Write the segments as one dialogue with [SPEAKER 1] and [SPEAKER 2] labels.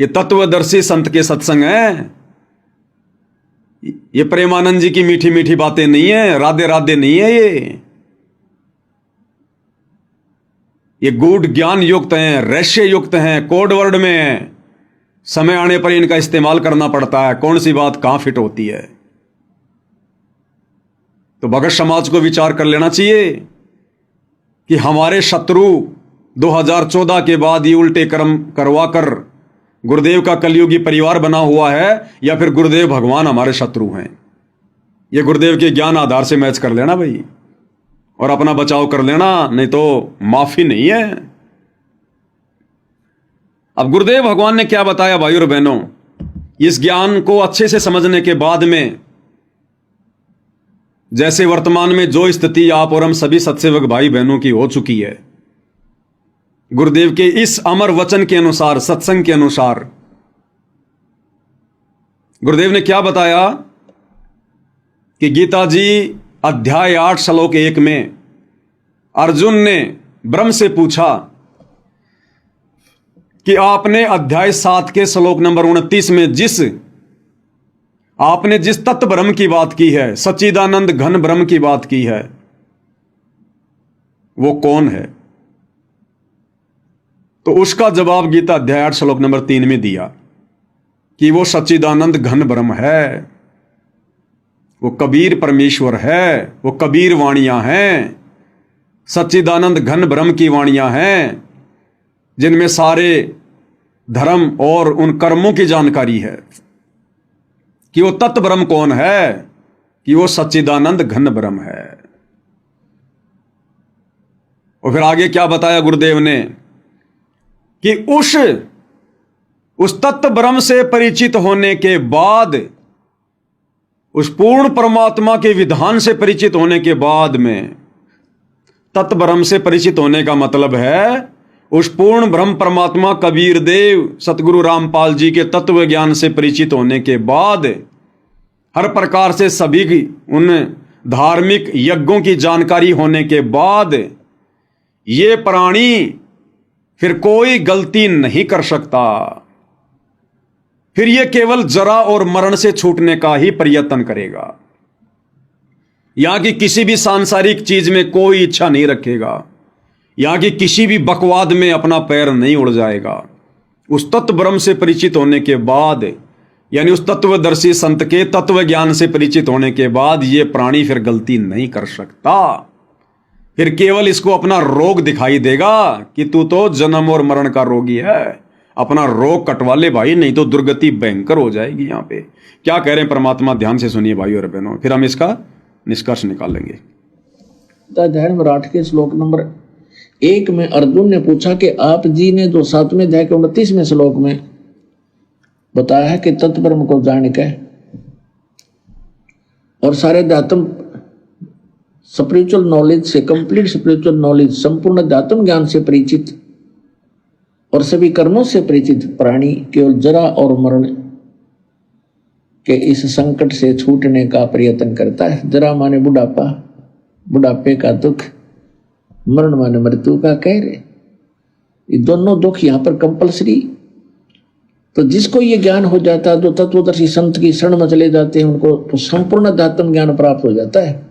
[SPEAKER 1] ये तत्वदर्शी संत के सत्संग है। ये प्रेमानंद जी की मीठी मीठी बातें नहीं है, राधे राधे नहीं है। ये गूढ़ ज्ञान युक्त हैं, रहस्य युक्त हैं, कोड वर्ड में हैं। समय आने पर इनका इस्तेमाल करना पड़ता है, कौन सी बात कहां फिट होती है। तो भगत समाज को विचार कर लेना चाहिए कि हमारे शत्रु 2014 के बाद ये उल्टे कर्म करवाकर गुरुदेव का कलयुगी परिवार बना हुआ है, या फिर गुरुदेव भगवान हमारे शत्रु हैं। ये गुरुदेव के ज्ञान आधार से मैच कर लेना भाई, और अपना बचाव कर लेना, नहीं तो माफी नहीं है। अब गुरुदेव भगवान ने क्या बताया भाई और बहनों, इस ज्ञान को अच्छे से समझने के बाद में, जैसे वर्तमान में जो स्थिति आप और हम सभी सत्सेवक भाई बहनों की हो चुकी है, गुरुदेव के इस अमर वचन के अनुसार, सत्संग के अनुसार, गुरुदेव ने क्या बताया कि गीता जी अध्याय 8 श्लोक 1 में अर्जुन ने ब्रह्म से पूछा कि आपने अध्याय 7 के श्लोक नंबर 29 में आपने जिस तत्व ब्रह्म की बात की है, सच्चिदानंद घन ब्रह्म की बात की है, वो कौन है? तो उसका जवाब गीता अध्याय 8 श्लोक नंबर 3 में दिया कि वो सच्चिदानंद घन ब्रह्म है, वो कबीर परमेश्वर है, वो कबीर वाणियां हैं, सच्चिदानंद घन ब्रह्म की वाणियां हैं, जिनमें सारे धर्म और उन कर्मों की जानकारी है। कि वो तत्व ब्रह्म कौन है? कि वो सच्चिदानंद घन ब्रह्म है। और फिर आगे क्या बताया गुरुदेव ने कि उस तत्व ब्रह्म से परिचित होने के बाद, उस पूर्ण परमात्मा के विधान से परिचित होने के बाद में, तत्व ब्रह्म से परिचित होने का मतलब है उस पूर्ण ब्रह्म परमात्मा कबीर देव सतगुरु रामपाल जी के तत्व ज्ञान से परिचित होने के बाद, हर प्रकार से सभी की उन धार्मिक यज्ञों की जानकारी होने के बाद, ये प्राणी फिर कोई गलती नहीं कर सकता। फिर ये केवल जरा और मरण से छूटने का ही प्रयत्न करेगा। यहां की किसी भी सांसारिक चीज में कोई इच्छा नहीं रखेगा, यहां की किसी भी बकवाद में अपना पैर नहीं उड़ जाएगा। उस तत्व ब्रह्म से परिचित होने के बाद, यानी उस तत्वदर्शी संत के तत्व ज्ञान से परिचित होने के बाद, ये प्राणी फिर गलती नहीं कर सकता। फिर केवल इसको अपना रोग दिखाई देगा कि तू तो जन्म और मरण का रोगी है, अपना रोग कटवा ले भाई, नहीं तो दुर्गति भयंकर हो जाएगी। यहां पे क्या कह रहे हैं परमात्मा, ध्यान से सुनिए भाई और बहनों, फिर हम इसका निष्कर्ष निकालेंगे।
[SPEAKER 2] अध्याय नंबर 8 के श्लोक नंबर 1 में अर्जुन ने पूछा कि आप जी ने जो 7वें अध्याय के 29वें श्लोक में बताया है कि तत्व ब्रह्म को जान के और सारे अध्यात्म स्पिरिचुअल नॉलेज से, कंप्लीट स्पिरिचुअल नॉलेज, संपूर्ण अध्यात्म ज्ञान से परिचित और सभी कर्मों से परिचित प्राणी केवल जरा और मरण के इस संकट से छूटने का प्रयत्न करता है। जरा माने बुढ़ापा, बुढ़ापे का दुख, मरण माने मृत्यु का कहर। ये दोनों दुख यहाँ पर कंपलसरी। तो जिसको ये ज्ञान हो जाता है, जो तत्वदर्शी संत की शरण में चले जाते हैं, उनको तो संपूर्ण अध्यात्म ज्ञान प्राप्त हो जाता है।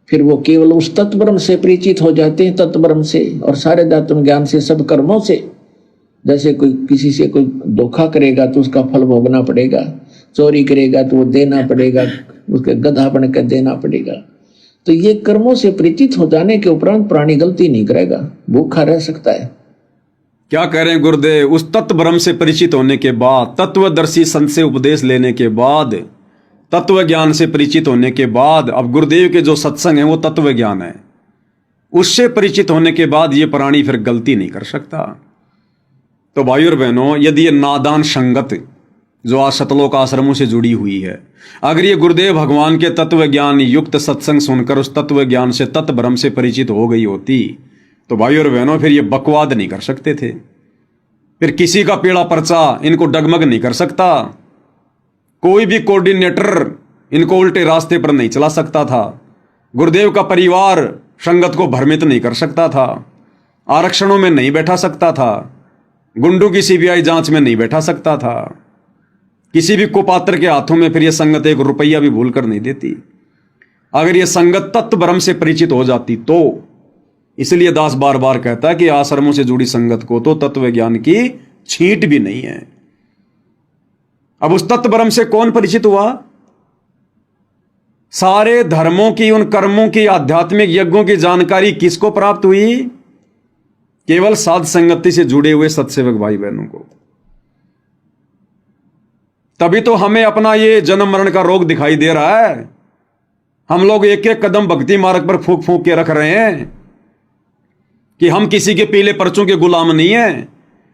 [SPEAKER 2] फिर वो केवल उस तत्व ब्रह्म से परिचित हो जाते हैं, तत्व ब्रह्म से और सारे अध्यात्म ज्ञान से, सब कर्मों से। जैसे कोई किसी से कोई धोखा करेगा तो उसका फल भोगना पड़ेगा, चोरी करेगा तो वो देना पड़ेगा, उसके गधा बन कर देना पड़ेगा। तो ये कर्मों से परिचित हो जाने के उपरांत प्राणी गलती नहीं करेगा, भूखा रह सकता है।
[SPEAKER 1] क्या कह रहे हैं गुरुदेव, उस तत्व ब्रह्म से परिचित होने के बाद, तत्वदर्शी संत से उपदेश लेने के बाद, तत्व ज्ञान से परिचित होने के बाद, अब गुरुदेव के जो सत्संग है वो तत्व ज्ञान है, उससे परिचित होने के बाद ये प्राणी फिर गलती नहीं कर सकता। तो भाई और बहनों, यदि ये नादान संगत जो आज सतलोक आश्रमों से जुड़ी हुई है, अगर ये गुरुदेव भगवान के तत्व ज्ञान युक्त सत्संग सुनकर उस तत्व ज्ञान से, तत्व ब्रह्म से परिचित हो गई होती, तो भाई और बहनों फिर ये बकवाद नहीं कर सकते थे। फिर किसी का पीड़ा पर्चा इनको डगमग नहीं कर सकता, कोई भी कोऑर्डिनेटर इनको उल्टे रास्ते पर नहीं चला सकता था, गुरुदेव का परिवार संगत को भ्रमित नहीं कर सकता था, आरक्षणों में नहीं बैठा सकता था, गुंडों की सीबीआई जांच में नहीं बैठा सकता था। किसी भी कुपात्र के हाथों में फिर यह संगत एक रुपया भी भूल कर नहीं देती। अगर यह संगत तत्व ब्रह्म से परिचित हो जाती तो। इसलिए दास बार बार कहता है कि आश्रमों से जुड़ी संगत को तो तत्व ज्ञान की छींट भी नहीं है। अब उस तत्व ब्रह्म से कौन परिचित हुआ? सारे धर्मों की, उन कर्मों की, आध्यात्मिक यज्ञों की जानकारी किसको प्राप्त हुई? केवल साध संगति से जुड़े हुए सत्सेवक भाई बहनों को। तभी तो हमें अपना ये जन्म मरण का रोग दिखाई दे रहा है। हम लोग एक एक कदम भक्ति मार्ग पर फूंक फूंक के रख रहे हैं कि हम किसी के पीले पर्चों के गुलाम नहीं हैं,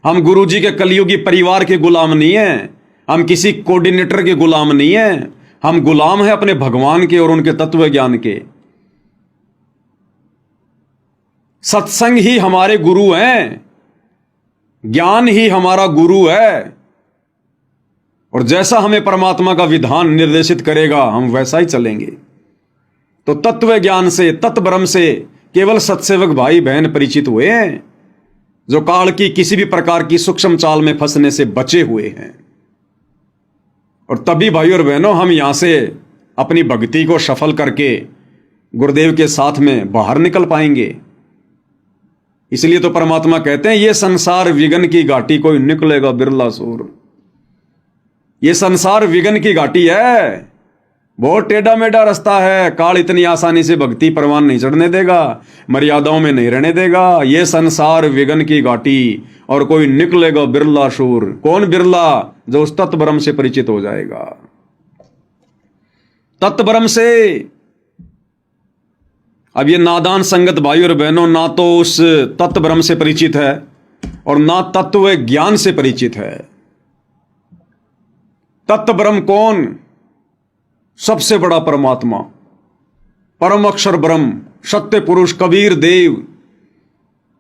[SPEAKER 1] हम गुरुजी के कलियुगी परिवार के गुलाम नहीं हैं, हम किसी कोऑर्डिनेटर के गुलाम नहीं हैं, हम गुलाम हैं अपने भगवान के और उनके तत्व ज्ञान के। सत्संग ही हमारे गुरु हैं, ज्ञान ही हमारा गुरु है, और जैसा हमें परमात्मा का विधान निर्देशित करेगा हम वैसा ही चलेंगे। तो तत्व ज्ञान से, तत्व ब्रह्म से केवल सत्सेवक भाई बहन परिचित हुए हैं, जो काल की किसी भी प्रकार की सूक्ष्म चाल में फंसने से बचे हुए हैं। और तभी भाई और बहनों हम यहां से अपनी भक्ति को सफल करके गुरुदेव के साथ में बाहर निकल पाएंगे। इसलिए तो परमात्मा कहते हैं, ये संसार विघन की घाटी कोई निकलेगा बिरला सूर। ये संसार विघन की घाटी है, बहुत टेढ़ा मेढ़ा रास्ता है। काल इतनी आसानी से भक्ति परवान नहीं चढ़ने देगा, मर्यादाओं में नहीं रहने देगा। ये संसार विघन की घाटी और कोई निकलेगा बिरला शूर। कौन बिरला? जो उस तत्व ब्रह्म से परिचित हो जाएगा। तत्व ब्रह्म से अब ये नादान संगत भाई और बहनों ना तो उस तत्व ब्रह्म से परिचित है और ना तत्व ज्ञान से परिचित है। तत्व ब्रह्म कौन? सबसे बड़ा परमात्मा, परम अक्षर ब्रह्म, सत्य पुरुष कबीर देव,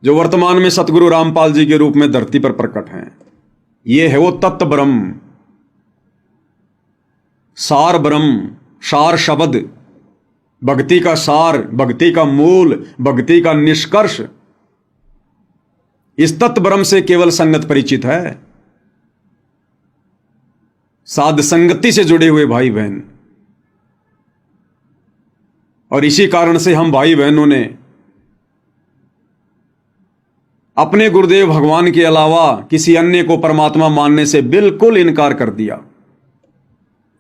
[SPEAKER 1] जो वर्तमान में सतगुरु रामपाल जी के रूप में धरती पर प्रकट हैं। ये है वो तत्व ब्रह्म, सार ब्रह्म, सार शब्द, भक्ति का सार, भक्ति का मूल, भक्ति का निष्कर्ष। इस तत्व ब्रह्म से केवल संगत परिचित है, साध संगति से जुड़े हुए भाई बहन। और इसी कारण से हम भाई बहनों ने अपने गुरुदेव भगवान के अलावा किसी अन्य को परमात्मा मानने से बिल्कुल इनकार कर दिया।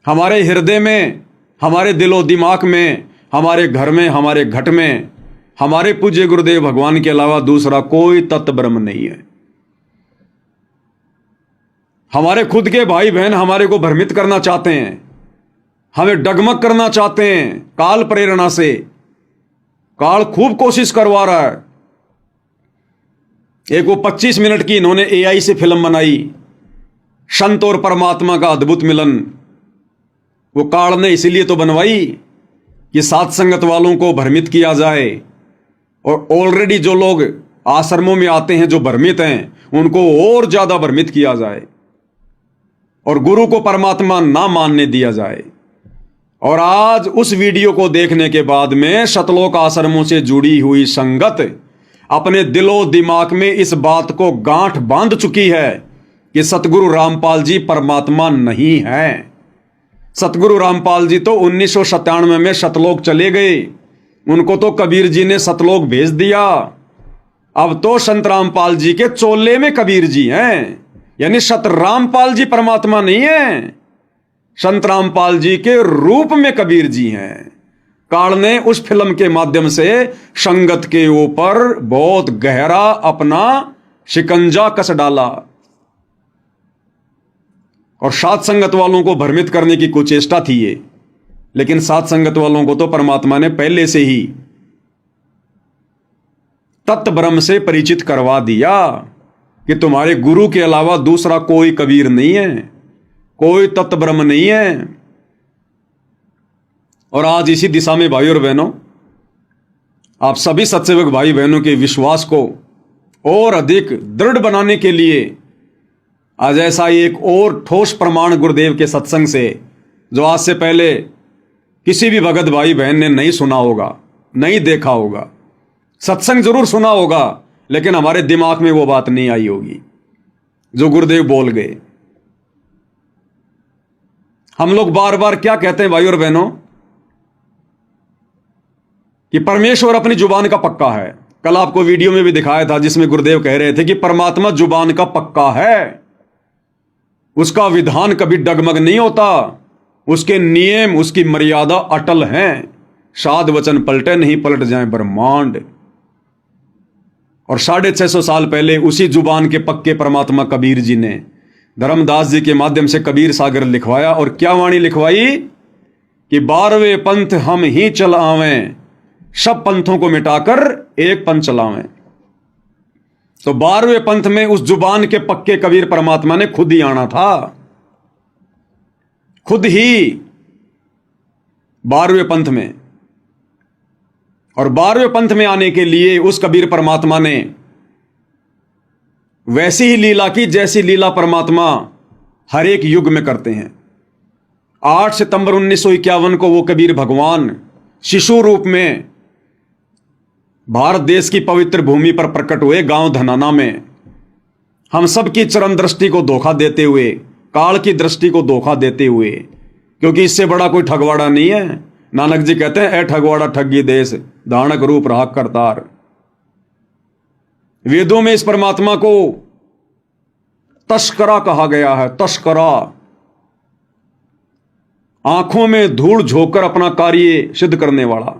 [SPEAKER 1] हमारे हृदय में, हमारे दिलो दिमाग में, हमारे घर में, हमारे घट में हमारे पूज्य गुरुदेव भगवान के अलावा दूसरा कोई तत्व ब्रह्म नहीं है। हमारे खुद के भाई बहन हमारे को भ्रमित करना चाहते हैं, हमें डगमग करना चाहते हैं काल प्रेरणा से। काल खूब कोशिश करवा रहा है। एक वो 25 मिनट की इन्होंने एआई से फिल्म बनाई, संत और परमात्मा का अद्भुत मिलन। वो काल ने इसीलिए तो बनवाई कि साथ संगत वालों को भ्रमित किया जाए, और ऑलरेडी जो लोग आश्रमों में आते हैं जो भ्रमित हैं उनको और ज्यादा भ्रमित किया जाए, और गुरु को परमात्मा ना मानने दिया जाए। और आज उस वीडियो को देखने के बाद में शतलोक आश्रमों से जुड़ी हुई संगत अपने दिलो दिमाग में इस बात को गांठ बांध चुकी है कि सतगुरु रामपाल जी परमात्मा नहीं है। सतगुरु रामपाल जी तो 1997 में शतलोक चले गए, उनको तो कबीर जी ने सतलोक भेज दिया। अब तो संत रामपाल जी के चोले में कबीर जी हैं, यानी सत रामपाल जी परमात्मा नहीं है, संत रामपाल जी के रूप में कबीर जी हैं। काल ने उस फिल्म के माध्यम से संगत के ऊपर बहुत गहरा अपना शिकंजा कस डाला और साथ संगत वालों को भ्रमित करने की कुचेष्टा थी ये। लेकिन साथ संगत वालों को तो परमात्मा ने पहले से ही तत्व ब्रह्म से परिचित करवा दिया कि तुम्हारे गुरु के अलावा दूसरा कोई कबीर नहीं है, कोई तत्व ब्रह्म नहीं है। और आज इसी दिशा में भाई और बहनों, आप सभी सत्सेवक भाई बहनों के विश्वास को और अधिक दृढ़ बनाने के लिए आज ऐसा एक और ठोस प्रमाण गुरुदेव के सत्संग से, जो आज से पहले किसी भी भगत भाई बहन ने नहीं सुना होगा, नहीं देखा होगा, सत्संग जरूर सुना होगा लेकिन हमारे दिमाग में वो बात नहीं आई होगी। जो गुरुदेव बोल गए। हम लोग बार बार क्या कहते हैं भाई और बहनों, कि परमेश्वर अपनी जुबान का पक्का है। कल आपको वीडियो में भी दिखाया था जिसमें गुरुदेव कह रहे थे कि परमात्मा जुबान का पक्का है, उसका विधान कभी डगमग नहीं होता, उसके नियम उसकी मर्यादा अटल हैं। साध वचन पलटे नहीं, पलट जाए ब्रह्मांड। और 650 साल पहले उसी जुबान के पक्के परमात्मा कबीर जी ने धर्मदास जी के माध्यम से कबीर सागर लिखवाया। और क्या वाणी लिखवाई कि 12वें पंथ हम ही चल आवें, सब पंथों को मिटाकर एक पंथ चलावें। तो 12वें पंथ में उस जुबान के पक्के कबीर परमात्मा ने खुद ही आना था, खुद ही 12वें पंथ में। और 12वें पंथ में आने के लिए उस कबीर परमात्मा ने वैसी ही लीला की जैसी लीला परमात्मा हर एक युग में करते हैं। 8 सितंबर 1951 को वो कबीर भगवान शिशु रूप में भारत देश की पवित्र भूमि पर प्रकट हुए, गांव धनाना में। हम सब की चरम दृष्टि को धोखा देते हुए, काल की दृष्टि को धोखा देते हुए, क्योंकि इससे बड़ा कोई ठगवाड़ा नहीं है। नानक जी कहते हैं, ए ठगवाड़ा ठगी देश, दानक रूप राह करतार। वेदों में इस परमात्मा को तस्करा कहा गया है, तस्करा। आंखों में धूल झोंककर अपना कार्य सिद्ध करने वाला।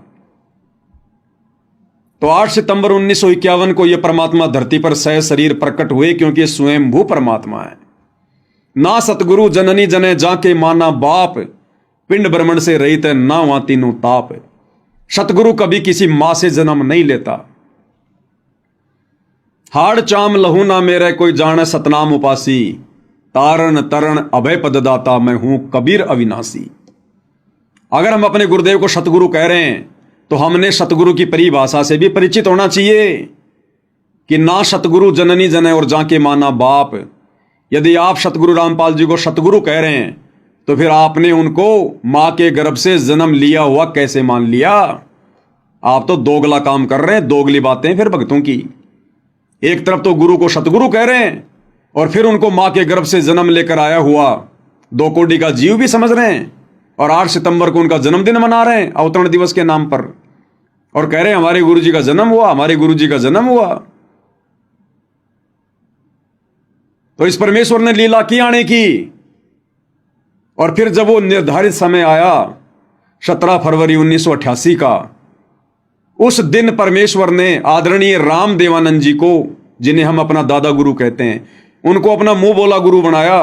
[SPEAKER 1] तो 8 सितंबर 1951 को यह परमात्मा धरती पर सह शरीर प्रकट हुए, क्योंकि स्वयंभू परमात्मा है। ना सतगुरु जननी जने जाके माना बाप, पिंड ब्रह्मण से रहित है ना वहां तीनों ताप। सतगुरु कभी किसी मां से जन्म नहीं लेता। हाड़ चाम लहू ना मेरे कोई जाने सतनाम उपासी, तारण तरण अभय पददाता मैं हूं कबीर अविनाशी। अगर हम अपने गुरुदेव को सतगुरु कह रहे हैं तो हमने सतगुरु की परिभाषा से भी परिचित होना चाहिए कि ना सतगुरु जननी जने और जाके माना बाप। यदि आप सतगुरु रामपाल जी को सतगुरु कह रहे हैं तो फिर आपने उनको मां के गर्भ से जन्म लिया हुआ कैसे मान लिया? आप तो दोगला काम कर रहे हैं, दोगली बातें फिर भक्तों की। एक तरफ तो गुरु को सतगुरु कह रहे हैं और फिर उनको मां के गर्भ से जन्म लेकर आया हुआ 2 कोटि का जीव भी समझ रहे हैं, और 8 सितंबर को उनका जन्मदिन मना रहे हैं अवतरण दिवस के नाम पर, और कह रहे हैं हमारे गुरु जी का जन्म हुआ, हमारे गुरु जी का जन्म हुआ। तो इस परमेश्वर ने लीला की आने की। और फिर जब वो निर्धारित समय आया 17 फरवरी 1988 का, उस दिन परमेश्वर ने आदरणीय राम देवानंद जी को, जिन्हें हम अपना दादा गुरु कहते हैं, उनको अपना मुंह बोला गुरु बनाया।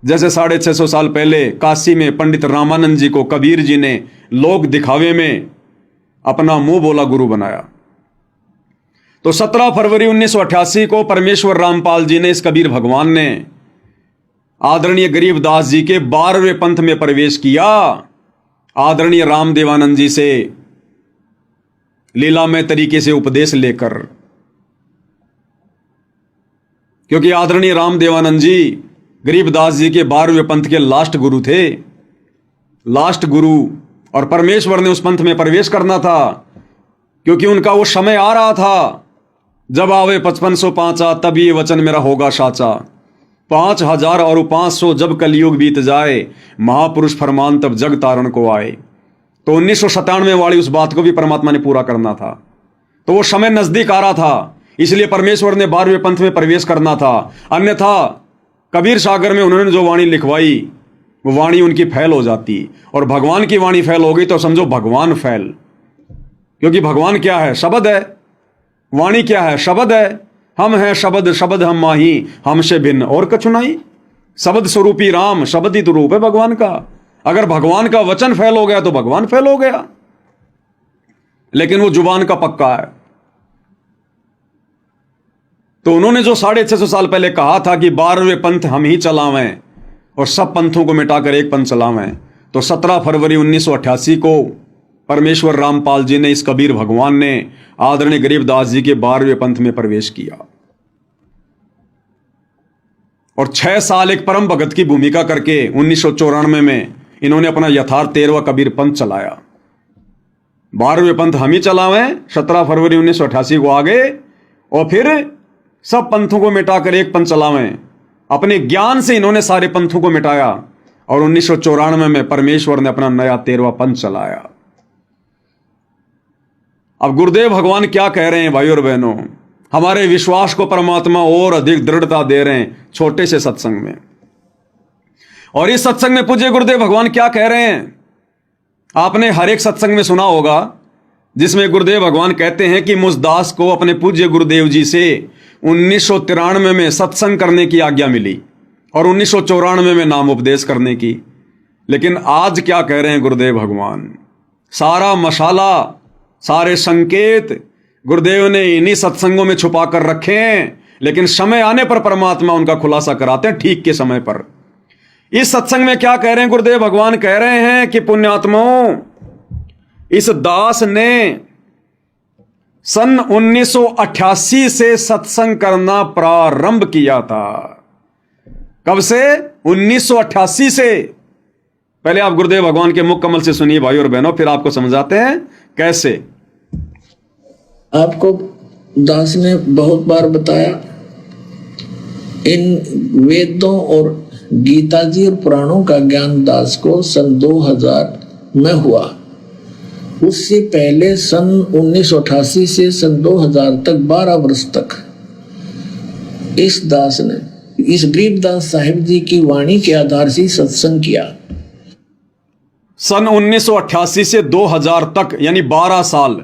[SPEAKER 1] जैसे 650 साल पहले काशी में पंडित रामानंद जी को कबीर जी ने लोक दिखावे में अपना मुंह बोला गुरु बनाया। तो 17 फरवरी 1988 को परमेश्वर रामपाल जी ने, इस कबीर भगवान ने, आदरणीय गरीबदास जी के 12वें पंथ में प्रवेश किया। आदरणीय राम देवानंद जी से लीलामय तरीके से उपदेश लेकर, क्योंकि आदरणीय राम देवानंद जी गरीबदास जी के 12वें पंथ के लास्ट गुरु थे, लास्ट गुरु। और परमेश्वर ने उस पंथ में प्रवेश करना था, क्योंकि उनका वो समय आ रहा था, जब आवे 5505 तब ये वचन मेरा होगा साचा। 5000 और 500 जब कलयुग बीत जाए, महापुरुष फरमान तब जग तारण को आए। तो 1997 वाली उस बात को भी परमात्मा ने पूरा करना था। तो वो समय नजदीक आ रहा था, इसलिए परमेश्वर ने 12वें पंथ में प्रवेश करना था। अन्यथा कबीर सागर में उन्होंने जो वाणी लिखवाई, वो वाणी उनकी फैल हो जाती, और भगवान की वाणी फैल हो गई तो समझो भगवान फैल। क्योंकि भगवान क्या है? शब्द है। वाणी क्या है? शब्द है। हम हैं शब्द, शब्द हम माही, हमसे भिन्न और कछु नहीं। शब्द स्वरूपी राम, शब्द ही तो रूप है भगवान का। अगर भगवान का वचन फैल हो गया तो भगवान फैल हो गया। लेकिन वो जुबान का पक्का है। तो उन्होंने जो 650 साल पहले कहा था कि 12वें पंथ हम ही चलावें और सब पंथों को मिटाकर एक पंथ चलावें, तो 17 फरवरी 1988 को परमेश्वर रामपाल जी ने, इस कबीर भगवान ने, आदरणीय गरीबदास जी के 12वें पंथ में प्रवेश किया। और 6 साल एक परम भगत की भूमिका करके 1994 में इन्होंने अपना यथार्थ 13वां कबीर पंथ चलाया। 12वें पंथ हम ही चलावें, 17 फरवरी 1988 को आगे, और फिर सब पंथों को मिटाकर एक पंथ चलावें। अपने ज्ञान से इन्होंने सारे पंथों को मिटाया और 1994 में परमेश्वर ने अपना नया 13वां पंथ चलाया। अब गुरुदेव भगवान क्या कह रहे हैं भाइयों और बहनों, हमारे विश्वास को परमात्मा और अधिक दृढ़ता दे रहे हैं छोटे से सत्संग में। और इस सत्संग में पूज्य गुरुदेव भगवान क्या कह रहे हैं, आपने हर एक सत्संग में सुना होगा जिसमें गुरुदेव भगवान कहते हैं कि मुझदास को अपने पूज्य गुरुदेव जी से 1993 में सत्संग करने की आज्ञा मिली और 1994 में नाम उपदेश करने की। लेकिन आज क्या कह रहे हैं गुरुदेव भगवान, सारा मसाला, सारे संकेत गुरुदेव ने इन्हीं सत्संगों में छुपा कर रखे हैं, लेकिन समय आने पर परमात्मा उनका खुलासा कराते हैं ठीक के समय पर। इस सत्संग में क्या कह रहे हैं गुरुदेव भगवान, कह रहे हैं कि पुण्यात्माओं, इस दास ने सन 1988 से सत्संग करना प्रारंभ किया था। कब से? 1988 से। पहले आप गुरुदेव भगवान के मुख कमल से सुनिए भाई और बहनों, फिर आपको समझाते हैं कैसे।
[SPEAKER 2] आपको दास ने बहुत बार बताया, इन वेदों और गीता जी और पुराणों का ज्ञान दास को सन 2000 में हुआ। उससे पहले सन 1988 से सन 2000 तक 12 वर्ष तक इस दास ने इस गरीबदास साहिब जी की वाणी के आधार से सत्संग किया।
[SPEAKER 1] सन 1988 से 2000 तक यानी 12 साल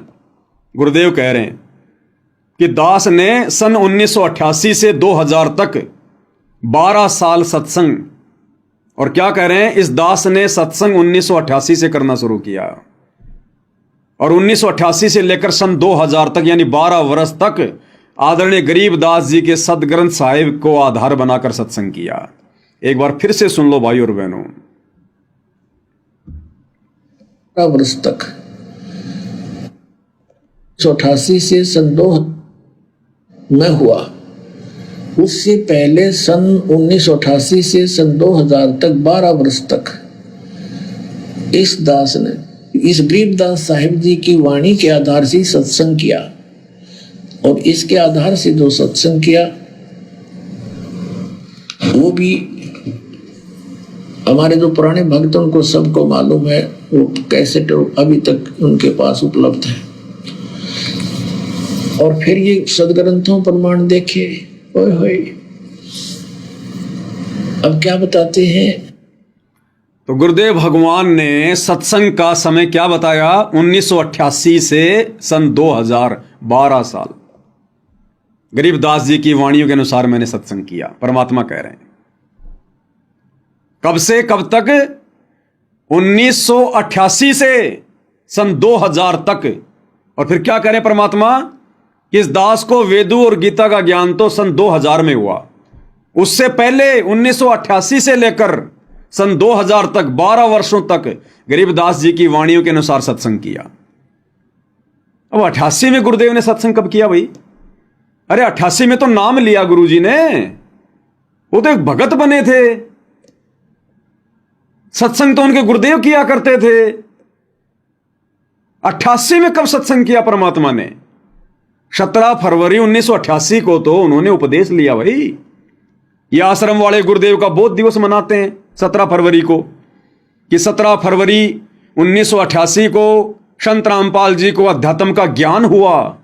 [SPEAKER 1] गुरुदेव कह रहे हैं कि दास ने सन 1988 से 2000 तक 12 साल सत्संग, और क्या कह रहे हैं, इस दास ने सत्संग 1988 से करना शुरू किया और 1988 से लेकर सन 2000 तक यानी 12 वर्ष तक आदरणीय गरीबदास जी के सदग्रंथ साहिब को आधार बनाकर सत्संग किया। एक बार फिर से सुन लो भाई और बहनों।
[SPEAKER 2] वर्ष तक 1988 से सन 2000 में हुआ। उससे पहले सन 1988 से सन 2000 तक 12 वर्ष तक इस दास ने इस गरीबदास साहिब जी की वाणी के आधार से सत्संग किया, और इसके आधार से जो सत्संग किया वो भी हमारे जो पुराने भक्त उनको सबको मालूम है, वो कैसेट अभी तक उनके पास उपलब्ध है। और फिर ये सदग्रंथों प्रमाण देखे, ओए होए। अब क्या बताते हैं,
[SPEAKER 1] तो गुरुदेव भगवान ने सत्संग का समय क्या बताया, 1988 से सन 2000 12 साल गरीबदास जी की वाणियों के अनुसार मैंने सत्संग किया। परमात्मा कह रहे हैं कब से कब तक, 1988 से सन 2000 तक। और फिर क्या कह रहे हैं परमात्मा, कि इस दास को वेदों और गीता का ज्ञान तो सन 2000 में हुआ। उससे पहले 1988 से लेकर सन 2000 तक 12 वर्षों तक गरीबदास जी की वाणियों के अनुसार सत्संग किया। अब 88 में गुरुदेव ने सत्संग कब किया भाई? अरे 88 में तो नाम लिया गुरुजी ने, वो तो एक भगत बने थे, सत्संग तो उनके गुरुदेव किया करते थे। 88 में कब सत्संग किया परमात्मा ने? 17 फरवरी 1988 को तो उन्होंने उपदेश लिया भाई। ये आश्रम वाले गुरुदेव का बोध दिवस मनाते हैं 17 फरवरी को, कि 17 फरवरी 1988 को संत रामपाल जी को अध्यात्म का ज्ञान हुआ।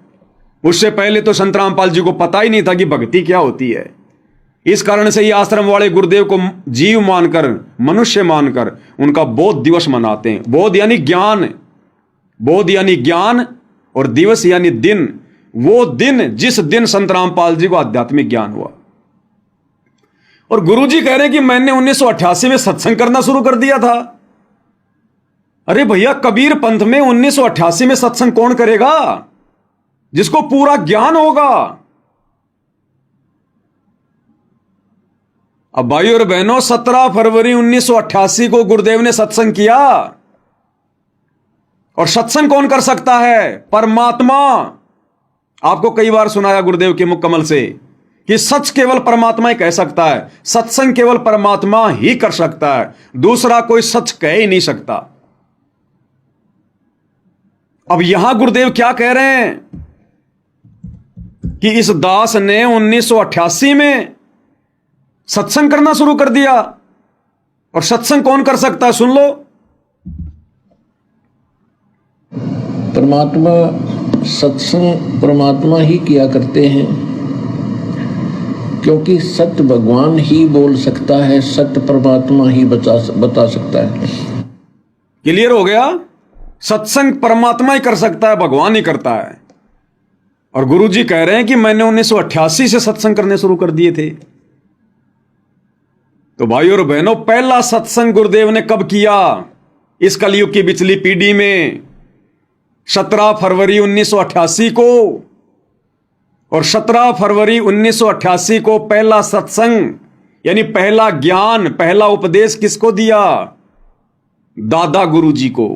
[SPEAKER 1] उससे पहले तो संत रामपाल जी को पता ही नहीं था कि भक्ति क्या होती है। इस कारण से ये आश्रम वाले गुरुदेव को जीव मानकर, मनुष्य मानकर उनका बोध दिवस मनाते हैं। बोध यानी ज्ञान, बोध यानी ज्ञान, और दिवस यानी दिन, वो दिन जिस दिन संत रामपाल जी को आध्यात्मिक ज्ञान हुआ। और गुरुजी कह रहे हैं कि मैंने 1988 में सत्संग करना शुरू कर दिया था। अरे भैया, कबीर पंथ में 1988 में सत्संग कौन करेगा? जिसको पूरा ज्ञान होगा। अब भाई और बहनों, 17 फरवरी 1988 को गुरुदेव ने सत्संग किया, और सत्संग कौन कर सकता है? परमात्मा। आपको कई बार सुनाया गुरुदेव के मुख कमल से कि सच केवल परमात्मा ही कह सकता है, सत्संग केवल परमात्मा ही कर सकता है, दूसरा कोई सच कह ही नहीं सकता। अब यहां गुरुदेव क्या कह रहे हैं कि इस दास ने 1988 में सत्संग करना शुरू कर दिया। और सत्संग कौन कर सकता है, सुन लो।
[SPEAKER 2] परमात्मा, सत्संग परमात्मा ही किया करते हैं, क्योंकि सत्य भगवान ही बोल सकता है, सत्य परमात्मा ही बता सकता है।
[SPEAKER 1] क्लियर हो गया? सत्संग परमात्मा ही कर सकता है, भगवान ही करता है। और गुरुजी कह रहे हैं कि मैंने 1988 से सत्संग करने शुरू कर दिए थे। तो भाई और बहनों, पहला सत्संग गुरुदेव ने कब किया? इस कलयुग की बिचली पीढ़ी में 17 फरवरी 1988 को। और 17 फरवरी 1988 को पहला सत्संग यानी पहला ज्ञान, पहला उपदेश किसको दिया? दादा गुरुजी को,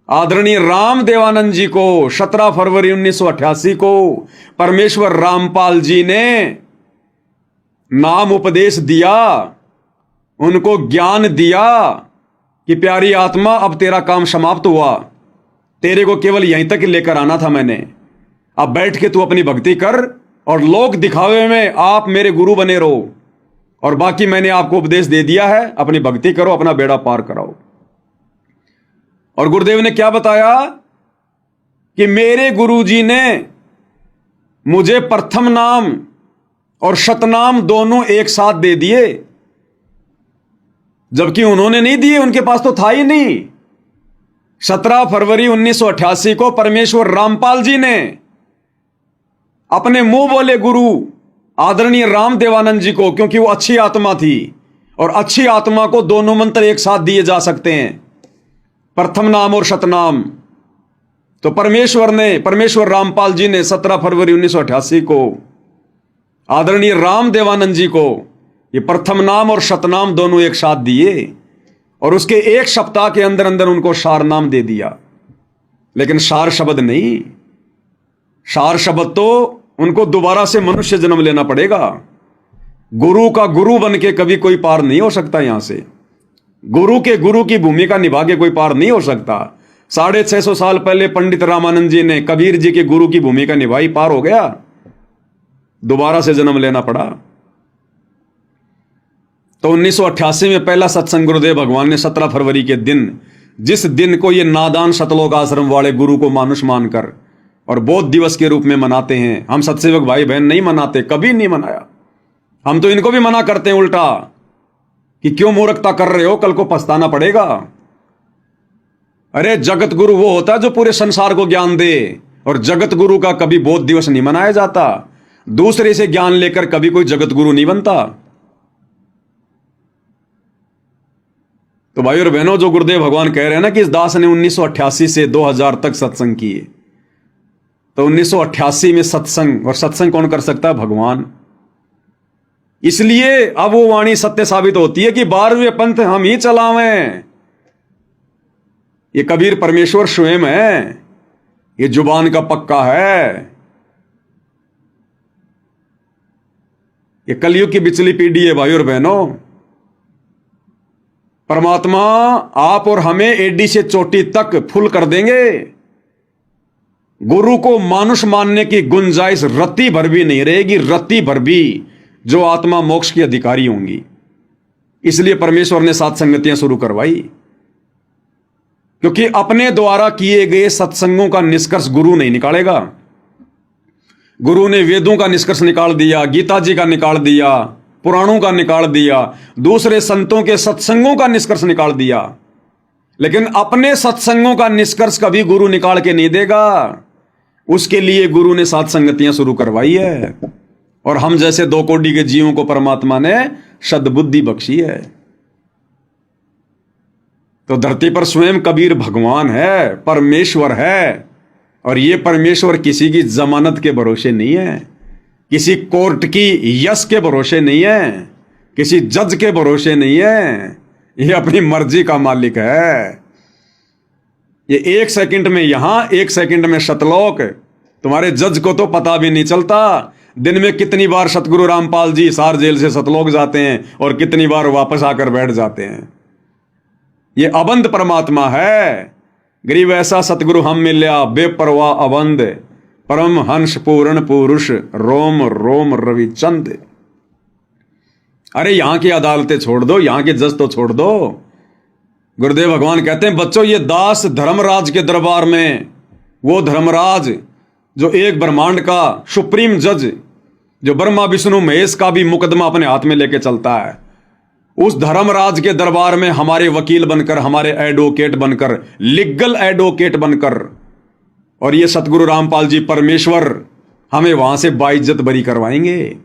[SPEAKER 1] आदरणीय राम देवानंद जी को। 17 फरवरी 1988 को परमेश्वर रामपाल जी ने नाम उपदेश दिया, उनको ज्ञान दिया कि प्यारी आत्मा, अब तेरा काम समाप्त हुआ, तेरे को केवल यहीं तक लेकर आना था मैंने। अब बैठ के तू अपनी भक्ति कर और लोक दिखावे में आप मेरे गुरु बने रहो, और बाकी मैंने आपको उपदेश दे दिया है, अपनी भक्ति करो, अपना बेड़ा पार कराओ। और गुरुदेव ने क्या बताया कि मेरे गुरुजी ने मुझे प्रथम नाम और शतनाम दोनों एक साथ दे दिए, जबकि उन्होंने नहीं दिए, उनके पास तो था ही नहीं। 17 फरवरी 1988 को परमेश्वर रामपाल जी ने अपने मुंह बोले गुरु आदरणीय राम देवानंद जी को, क्योंकि वो अच्छी आत्मा थी और अच्छी आत्मा को दोनों मंत्र एक साथ दिए जा सकते हैं, प्रथम नाम और शतनाम। तो परमेश्वर रामपाल जी ने 17 फरवरी 1988 को आदरणीय राम देवानंद जी को ये प्रथम नाम और शतनाम दोनों एक साथ दिए, और उसके एक सप्ताह के अंदर अंदर उनको सार नाम दे दिया। लेकिन सार शब्द नहीं, सार शब्द तो उनको दोबारा से मनुष्य जन्म लेना पड़ेगा। गुरु का गुरु बन के कभी कोई पार नहीं हो सकता। यहां से गुरु की भूमिका निभा के कोई पार नहीं हो सकता। 650 साल पहले पंडित रामानंद जी ने कबीर जी के गुरु की भूमिका निभाई, पार हो गया, दोबारा से जन्म लेना पड़ा। तो 1988 में पहला सत्संग गुरुदेव भगवान ने 17 फरवरी के दिन, जिस दिन को ये नादान सतलोक आश्रम वाले गुरु को मानुष मानकर और बोध दिवस के रूप में मनाते हैं, हम सत्सेवक भाई बहन नहीं मनाते, कभी नहीं मनाया। हम तो इनको भी मना करते हैं उल्टा कि क्यों मूर्खता कर रहे हो, कल को पछताना पड़ेगा। अरे जगत गुरु वो होता है जो पूरे संसार को ज्ञान दे, और जगत गुरु का कभी बोध दिवस नहीं मनाया जाता। दूसरे से ज्ञान लेकर कभी कोई जगत गुरु नहीं बनता। तो भाई और बहनों, जो गुरुदेव भगवान कह रहे हैं ना कि इस दास ने 1988 से 2000 तक सत्संग किए, तो 1988 में सत्संग, और सत्संग कौन कर सकता है? भगवान। इसलिए अब वो वाणी सत्य साबित होती है कि 12वें पंथ हम ही चलावें। ये कबीर परमेश्वर स्वयं है, ये जुबान का पक्का है। ये कलयुग की बिचली पीढ़ी है भाई और बहनों। परमात्मा आप और हमें एडी से चोटी तक फुल कर देंगे। गुरु को मानुष मानने की गुंजाइश रत्ती भर भी नहीं रहेगी, रत्ती भर भी, जो आत्मा मोक्ष की अधिकारी होंगी। इसलिए परमेश्वर ने सात संगतियां शुरू करवाई, क्योंकि अपने द्वारा किए गए सत्संगों का निष्कर्ष गुरु नहीं निकालेगा। गुरु ने वेदों का निष्कर्ष निकाल दिया, गीता जी का निकाल दिया, पुराणों का निकाल दिया, दूसरे संतों के सत्संगों का निष्कर्ष निकाल दिया, लेकिन अपने सत्संगों का निष्कर्ष कभी गुरु निकाल के नहीं देगा। उसके लिए गुरु ने सात संगतियां शुरू करवाई है, और हम जैसे 2 कोटि के जीवों को परमात्मा ने सद्बुद्धि बख्शी है। तो धरती पर स्वयं कबीर भगवान है, परमेश्वर है, और ये परमेश्वर किसी की जमानत के भरोसे नहीं है, किसी कोर्ट की यश के भरोसे नहीं है, किसी जज के भरोसे नहीं है। ये अपनी मर्जी का मालिक है। ये 1 सेकंड में यहां, 1 सेकंड में सतलोक। तुम्हारे जज को तो पता भी नहीं चलता दिन में कितनी बार सतगुरु रामपाल जी हिसार जेल से सतलोक जाते हैं और कितनी बार वापस आकर बैठ जाते हैं। ये अबंध परमात्मा है। गरीब ऐसा सतगुरु हम मिल्या, बेपरवाह अबंध, परम हंस पूर्ण पुरुष, रोम रोम रविचंद। अरे यहां की अदालतें छोड़ दो, यहां के जज तो छोड़ दो। गुरुदेव भगवान कहते हैं बच्चों, ये दास धर्मराज के दरबार में, वो धर्मराज जो एक ब्रह्मांड का सुप्रीम जज, जो ब्रह्मा विष्णु महेश का भी मुकदमा अपने हाथ में लेके चलता है, उस धर्मराज के दरबार में हमारे वकील बनकर, हमारे एडवोकेट बनकर, लीगल एडवोकेट बनकर, और ये सतगुरु रामपाल जी परमेश्वर हमें वहां से बाइज्जत बरी करवाएंगे।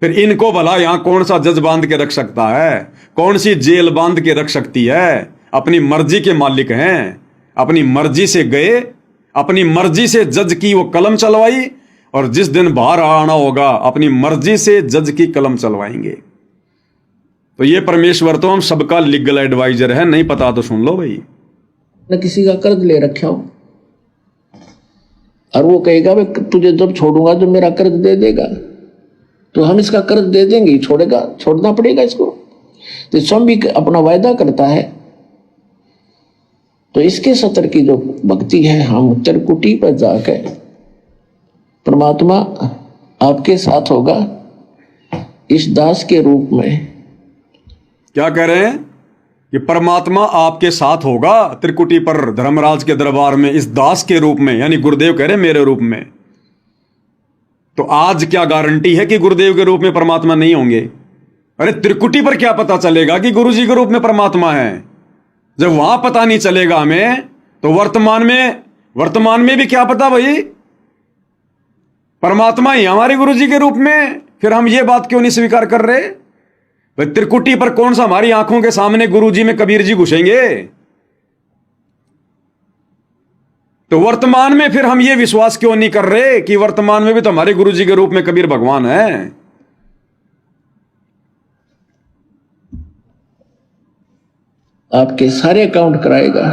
[SPEAKER 1] फिर इनको भला यहां कौन सा जज बांध के रख सकता है, कौन सी जेल बांध के रख सकती है? अपनी मर्जी के मालिक हैं, अपनी मर्जी से गए, अपनी मर्जी से जज की वो कलम चलवाई, और जिस दिन बाहर आना होगा अपनी मर्जी से जज की कलम चलवाएंगे। तो ये परमेश्वर तो हम सबका लीगल एडवाइजर है, नहीं पता तो सुन लो भाई।
[SPEAKER 2] न किसी का कर्ज ले रखा हो और वो कहेगा भाई तुझे जब छोड़ूंगा जो मेरा कर्ज दे देगा, तो हम इसका कर्ज दे देंगे, छोड़ेगा, छोड़ना पड़ेगा इसको। तो स्वयं भी अपना वायदा करता है। तो इसके सत्र की जो भक्ति है, हम त्रिकुटी पर जाकर परमात्मा आपके साथ होगा इस दास के रूप में।
[SPEAKER 1] क्या कह रहे हैं कि परमात्मा आपके साथ होगा त्रिकुटी पर, धर्मराज के दरबार में, इस दास के रूप में, यानी गुरुदेव कह रहे हैं मेरे रूप में। तो आज क्या गारंटी है कि गुरुदेव के रूप में परमात्मा नहीं होंगे? अरे त्रिकुटी पर क्या पता चलेगा कि गुरु जी के रूप में परमात्मा है? जब वहां पता नहीं चलेगा हमें, तो वर्तमान में भी क्या पता भाई, परमात्मा ही हमारे गुरु जी के रूप में। फिर हम ये बात क्यों नहीं स्वीकार कर रहे भाई? त्रिकुटी पर कौन सा हमारी आंखों के सामने गुरु जी में कबीर जी घुसेंगे? तो वर्तमान में फिर हम ये विश्वास क्यों नहीं कर रहे कि वर्तमान में भी तो हमारे गुरु जी के रूप में कबीर भगवान है?
[SPEAKER 2] आपके सारे अकाउंट कराएगा।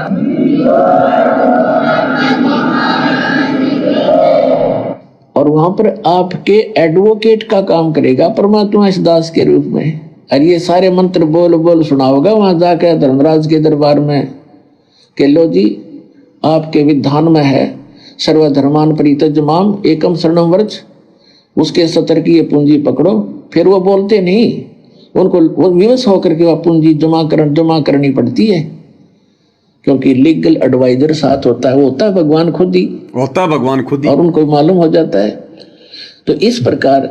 [SPEAKER 2] और वहां पर आपके एडवोकेट का काम करेगा परमात्मा इस दास के रूप में। और ये सारे मंत्र बोल बोल सुनाओगा वहां जाकर धर्मराज के दरबार में कि लो जी आपके विधान में है सर्वधर्मान परित्यज्यमाम एकम शरणम व्रज, उसके सत्र की ये पूंजी पकड़ो। फिर वो बोलते नहीं, उनको वो विवश होकर के वह पूंजी जमा करनी पड़ती है, क्योंकि लीगल एडवाइजर साथ होता है, वो होता है भगवान खुद ही, और उनको मालूम हो जाता है। तो इस प्रकार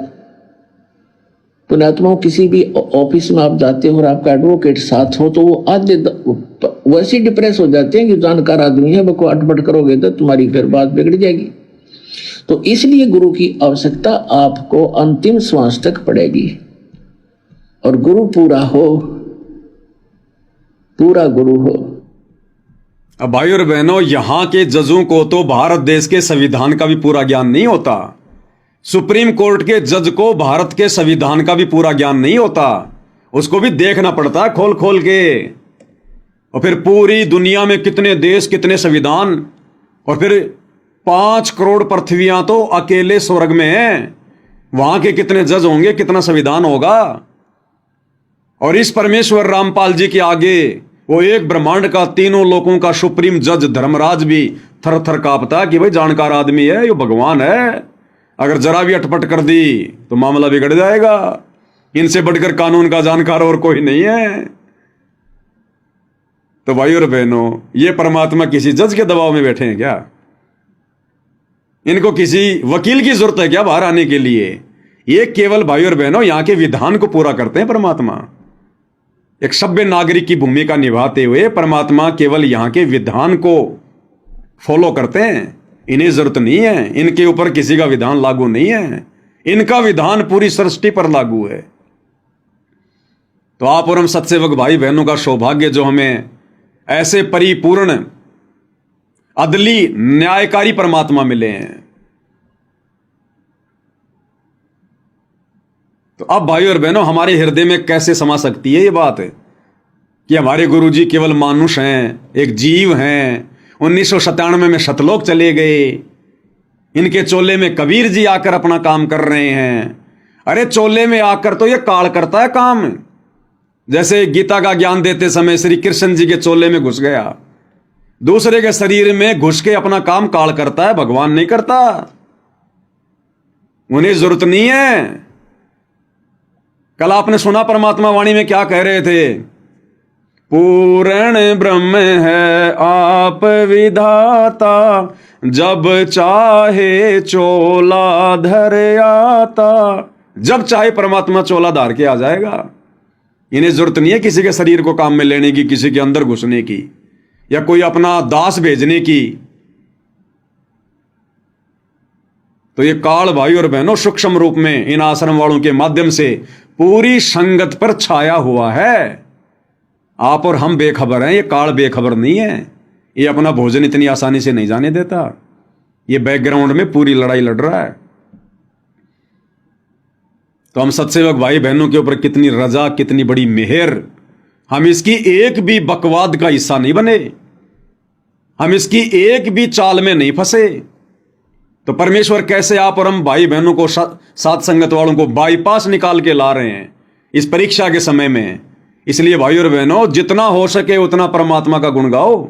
[SPEAKER 2] पुण्यात्माओं किसी भी ऑफिस में आप जाते हो और आपका एडवोकेट साथ हो, तो वो आधे वैसे डिप्रेस हो जाते हैं कि जानकार आदमी है, वो अटपट करोगे तो तुम्हारी फिर बात बिगड़ जाएगी। तो इसलिए गुरु की आवश्यकता आपको अंतिम श्वास तक पड़ेगी। और गुरु पूरा गुरु हो।
[SPEAKER 1] अब भाई और बहनों, यहां के जजों को तो भारत देश के संविधान का भी पूरा ज्ञान नहीं होता। सुप्रीम कोर्ट के जज को भारत के संविधान का भी पूरा ज्ञान नहीं होता, उसको भी देखना पड़ता है खोल खोल के। और फिर पूरी दुनिया में कितने देश, कितने संविधान, और फिर 5 करोड़ पृथ्वियां तो अकेले स्वर्ग में हैं, वहां के कितने जज होंगे, कितना संविधान होगा। और इस परमेश्वर रामपाल जी के आगे वो एक ब्रह्मांड का, तीनों लोगों का सुप्रीम जज धर्मराज भी थर थर कांपता है कि भाई जानकार आदमी है, ये भगवान है, अगर जरा भी अटपट कर दी तो मामला बिगड़ जाएगा, इनसे बढ़कर कानून का जानकार और कोई नहीं है। तो भाई और बहनों, ये परमात्मा किसी जज के दबाव में बैठे हैं क्या? इनको किसी वकील की जरूरत है क्या बाहर आने के लिए? ये केवल भाई और बहनों यहां के विधान को पूरा करते हैं परमात्मा। एक सभ्य नागरिक की भूमिका निभाते हुए परमात्मा केवल यहां के विधान को फॉलो करते हैं। इन्हें जरूरत नहीं है, इनके ऊपर किसी का विधान लागू नहीं है, इनका विधान पूरी सृष्टि पर लागू है। तो आप और हम सत्सेवक भाई बहनों का सौभाग्य जो हमें ऐसे परिपूर्ण अदली न्यायकारी परमात्मा मिले हैं। तो अब भाई और बहनों, हमारे हृदय में कैसे समा सकती है ये बात कि हमारे गुरुजी केवल मानुष हैं, एक जीव हैं। 1997 में सतलोक चले गए, इनके चोले में कबीर जी आकर अपना काम कर रहे हैं। अरे चोले में आकर तो ये काल करता है काम, जैसे गीता का ज्ञान देते समय श्री कृष्ण जी के चोले में घुस गया, दूसरे के शरीर में घुस के अपना काम काल करता है, भगवान नहीं करता। उन्हें जरूरत नहीं है। कल आपने सुना परमात्मा वाणी में क्या कह रहे थे? पूर्ण ब्रह्म है आप विधाता, जब चाहे चोला धर आता। जब चाहे परमात्मा चोला धार के आ जाएगा। इन्हें जरूरत नहीं है किसी के शरीर को काम में लेने की, किसी के अंदर घुसने की, या कोई अपना दास भेजने की। तो ये काल भाई और बहनों सूक्ष्म रूप में इन आश्रम वालों के माध्यम से पूरी संगत पर छाया हुआ है। आप और हम बेखबर हैं, ये काल बेखबर नहीं है। ये अपना भोजन इतनी आसानी से नहीं जाने देता। ये बैकग्राउंड में पूरी लड़ाई लड़ रहा है। तो हम सत्सेवक भाई बहनों के ऊपर कितनी रजा, कितनी बड़ी मेहर। हम इसकी एक भी बकवाद का हिस्सा नहीं बने, हम इसकी एक भी चाल में नहीं फंसे। तो परमेश्वर कैसे आप और हम भाई बहनों को, साथ संगत वालों को बाईपास निकाल के ला रहे हैं इस परीक्षा के समय में। इसलिए भाई और बहनों, जितना हो सके उतना परमात्मा का गुण गाओ,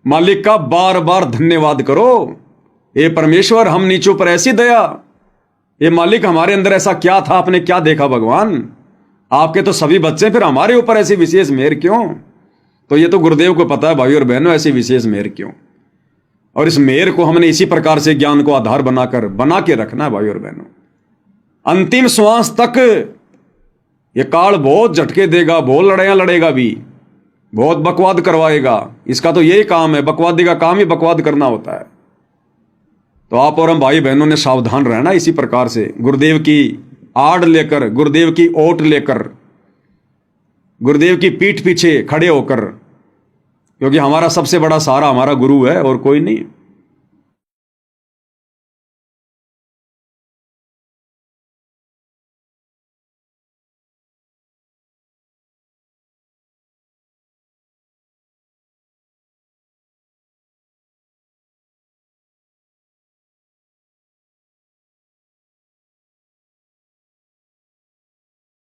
[SPEAKER 1] मालिक का बार बार धन्यवाद करो। ये परमेश्वर, हम नीचों पर ऐसी दया। ये मालिक, हमारे अंदर ऐसा क्या था, आपने क्या देखा भगवान? आपके तो सभी बच्चे, फिर हमारे ऊपर ऐसी विशेष मेहर क्यों? तो ये तो गुरुदेव को पता है भाई और बहनों, ऐसी विशेष मेहर क्यों। और इस मेहर को हमने इसी प्रकार से ज्ञान को आधार बना के रखना है भाई और बहनों। अंतिम श्वास तक ये काल बहुत झटके देगा, बहुत लड़ाइयां लड़ेगा भी, बहुत बकवाद करवाएगा। इसका तो यही काम है, बकवादी का काम ही बकवाद करना होता है। तो आप और हम भाई बहनों ने सावधान रहना इसी प्रकार से, गुरुदेव की आड़ लेकर, गुरुदेव की ओट लेकर, गुरुदेव की पीठ पीछे खड़े होकर, क्योंकि हमारा सबसे बड़ा सहारा हमारा गुरु है और कोई नहीं।